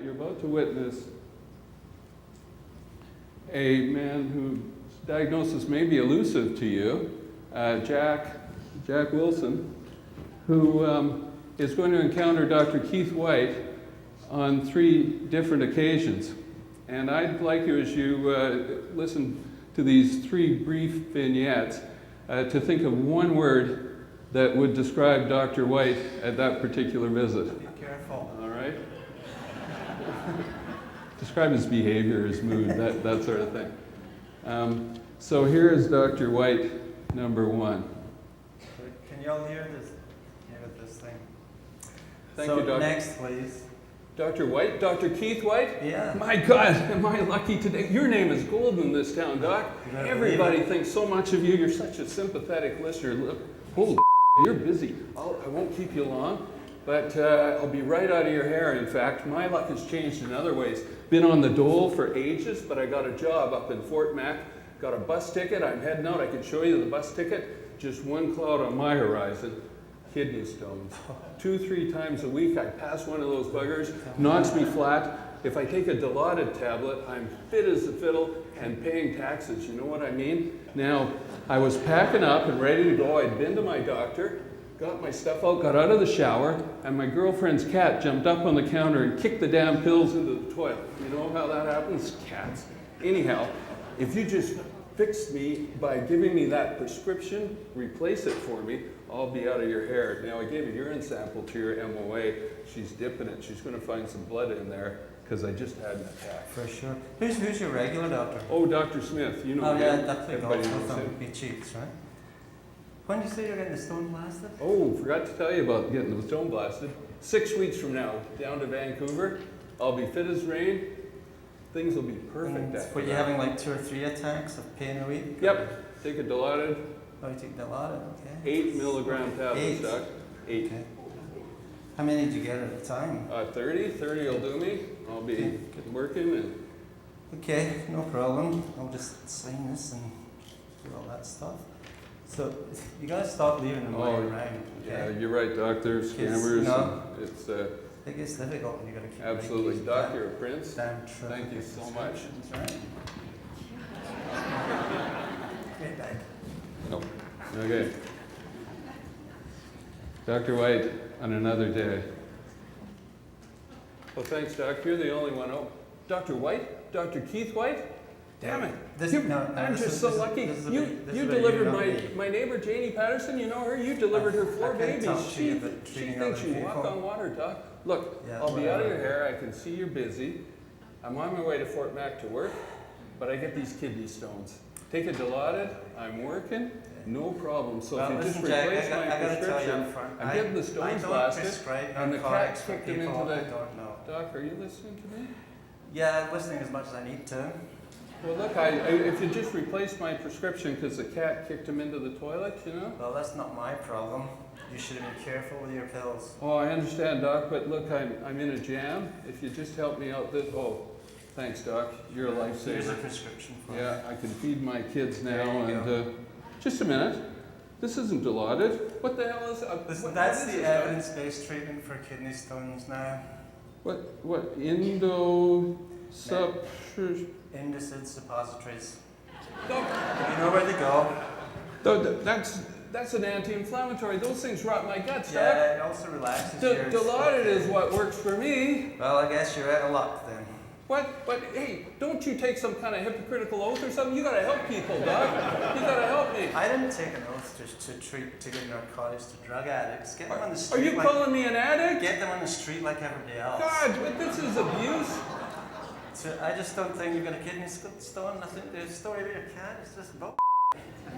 You're about to witness a man whose diagnosis may be elusive to you, Jack Wilson, who is going to encounter Dr. Keith White on 3 different occasions. And I'd like you, as you listen to these 3 brief vignettes, to think of one word that would describe Dr. White at that particular visit. Be careful. All right? Describe his behavior, his mood, that sort of thing. So here is Dr. White, number 1. Can you all hear this thing? Thank you, Doctor. Next, please. Dr. White? Dr. Keith White? Yeah. My God, am I lucky today. Your name is gold in this town, Doc. Everybody thinks so much of you. You're such a sympathetic listener. Look, holy you're busy. I won't keep you long, but I'll be right out of your hair. In fact, my luck has changed in other ways. Been on the dole for ages, but I got a job up in Fort Mac. Got a bus ticket. I'm heading out. I can show you the bus ticket. Just one cloud on my horizon. Kidney stones. 2-3 times a week, I pass one of those buggers, knocks me flat. If I take a Dilaudid tablet, I'm fit as a fiddle and paying taxes. You know what I mean? Now, I was packing up and ready to go. I'd been to my doctor, got my stuff out, got out of the shower, and my girlfriend's cat jumped up on the counter and kicked the damn pills into the toilet. You know how that happens? Cats. Anyhow, if you just fix me by giving me that prescription, replace it for me, I'll be out of your hair. Now, I gave a urine sample to your MOA. She's dipping it. She's going to find some blood in there because I just had an attack. For sure. Who's your regular doctor? Oh, Dr. Smith. You know him. Yeah, that's Everybody knows from him. Be Cheeks, right? When did you say you're getting the stone blasted? Oh, forgot to tell you about getting the stone blasted. 6 weeks from now, down to Vancouver. I'll be fit as rain. Things will be perfect after Were you that. having like 2 or 3 attacks of pain a week? Yep. Take a Dilaudid. Oh, you take Dilaudid, okay. 8 milligram tablets, 8. Doc. 8. Okay. How many did you get at a time? 30 will do me. I'll be working and Okay, no problem. I'll just sign this and do all that stuff. So you gotta stop leaving them lying around. Okay? Yeah, you're right, Doc. There's scammers. No. It's It gets difficult when you gotta keep absolutely. making Doc, these you're a prince. damn true. Thank you so much. That's right. Get back. Oh, okay. Dr. White, on another day. Well, thanks, Doc. You're the only one. Oh, Dr. White? Dr. Keith White? Damn it. I'm just so lucky. You delivered my neighbor, Janie Patterson. You know her? You delivered her 4 babies. She thinks you walk on water, Doc. Look, I'll be out of your hair. I can see you're busy. I'm on my way to Fort Mac to work, but I get these kidney stones. Take a Dilaudid. I'm working. No problem. So if you just replace my prescription, I'm getting the stones blasted, and the cat kicked him into the... Doc, are you listening to me? Yeah, I'm listening as much as I need to. Well, look, if you just replace my prescription because the cat kicked him into the toilet, you know? Well, that's not my problem. You should have been careful with your pills. Oh, I understand, Doc, but look, I'm in a jam. If you just help me out this... Oh, thanks, Doc. You're a lifesaver. Here's a prescription for you. Yeah, I can feed my kids now, There you just a minute. This isn't Dilaudid. What the hell is it? That's the evidence-based treatment for kidney stones now. What? Indicid suppositories. No. You know where they go. That's an anti-inflammatory. Those things rot my guts, Doc. Yeah, it also relaxes your... Dilaudid is what works for me. Well, I guess you're out of luck then. What? But hey, don't you take some kind of hypocritical oath or something? You gotta help people, Doc. You gotta help me. I didn't take an oath to give narcotics to drug addicts. Get them on the street. Are you calling me an addict? Get them on the street like everybody else. God, but this is abuse. So I just don't think you've got a kidney stone. I think the story of your cat is just bull.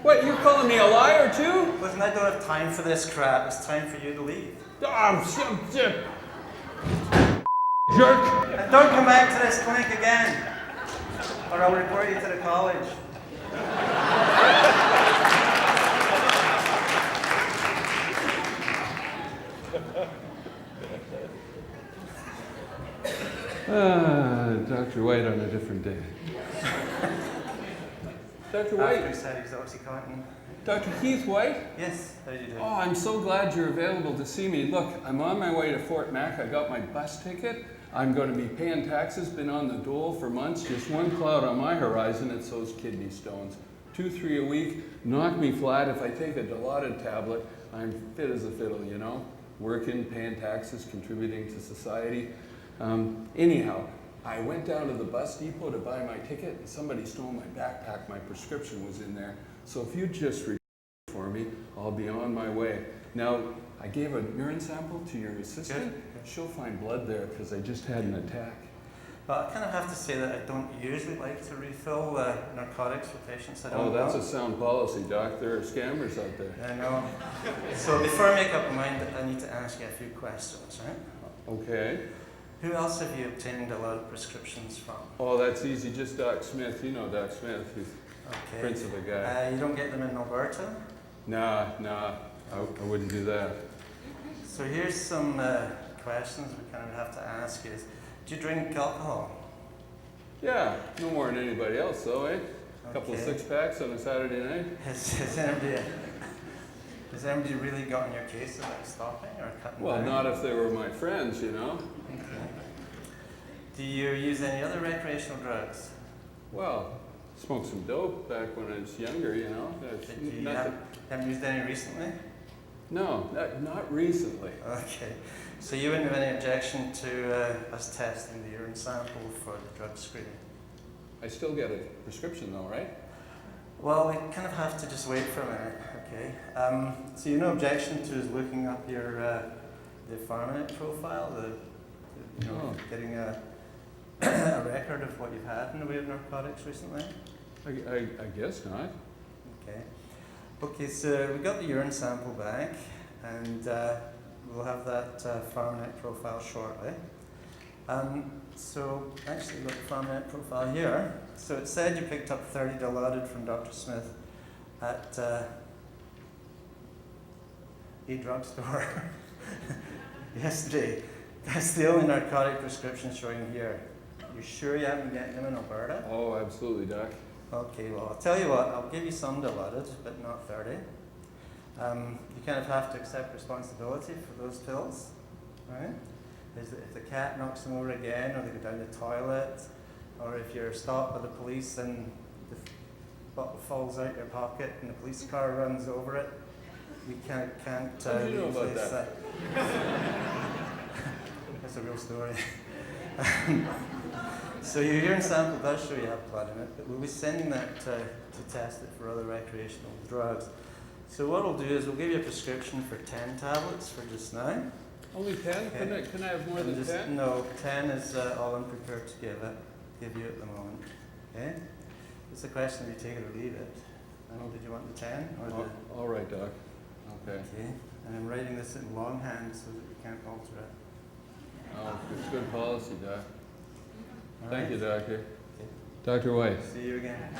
What, you're calling me a liar too? Listen, I don't have time for this crap. It's time for you to leave. Oh, jerk. And don't come back to this clinic again, or I'll report you to the college. Dr. White on a different day. Dr. White. After he said he was Oxycontin. Dr. Keith White? Yes, how are you doing? Oh, I'm so glad you're available to see me. Look, I'm on my way to Fort Mac. I got my bus ticket. I'm going to be paying taxes, been on the dole for months. Just one cloud on my horizon, it's those kidney stones. 2, 3 a week, knock me flat. If I take a Dilaudid tablet, I'm fit as a fiddle, you know? Working, paying taxes, contributing to society. Anyhow, I went down to the bus depot to buy my ticket, and somebody stole my backpack. My prescription was in there. So if you just for me, I'll be on my way. Now, I gave a urine sample to your assistant. Good. She'll find blood there because I just had an attack. Well, I kind of have to say that I don't usually like to refill narcotics for patients. I don't Oh, that's know. a sound policy, Doc. There are scammers out there. I know. So before I make up my mind, I need to ask you a few questions, right? Okay. Who else have you obtained a lot of prescriptions from? Oh, that's easy. Just Doc Smith. You know Doc Smith. He's Okay. prince of a guy. You don't get them in Alberta? Nah, I wouldn't do that. So here's some questions we kind of have to ask is, do you drink alcohol? Yeah, no more than anybody else, though, eh? A couple of Okay. 6-packs on a Saturday night. Has anybody really gotten your case about stopping or cutting Well, down? not if they were my friends, you know. Okay. Do you use any other recreational drugs? Well, smoked some dope back when I was younger, you know. That's You nothing. haven't used any recently? No, not recently. Okay. So you wouldn't have any objection to us testing the urine sample for the drug screening? I still get a prescription though, right? Well, we kind of have to just wait for a minute, okay? So you no objection to us looking up your the Pharmanet profile, Oh. getting a a record of what you've had in the way of narcotics recently? I guess not. Okay. Okay, so we got the urine sample back, and we'll have that Pharmanet profile shortly. So actually, look, Pharmanet profile here. So it said you picked up 30 Dilaudid from Dr. Smith at a drugstore yesterday. That's the only narcotic prescription showing here. You sure you haven't been getting them in Alberta? Oh, absolutely, Doc. Okay, well, I'll tell you what, I'll give you some Dilaudid, but not 30. You kind of have to accept responsibility for those pills, right? If the cat knocks them over again, or they go down the toilet, or if you're stopped by the police and the bottle falls out your pocket and the police car runs over it, you can't How do you know about replace that? That's a real story. So your urine sample does show you have blood in it, but we'll be sending that to test it for other recreational drugs. So what we'll do is we'll give you a prescription for 10 tablets for just now. Only 10? Okay. Can I have more than 10? No, 10 is all I'm prepared to give you at the moment. Okay? It's a question of you take it or leave it. Did you want the 10 or the? All right, Doc. Okay. Okay. And I'm writing this in longhand so that you can't alter it. Oh, it's good policy, Doc. All Thank right? you, Doctor. Okay. Dr. White. See you again.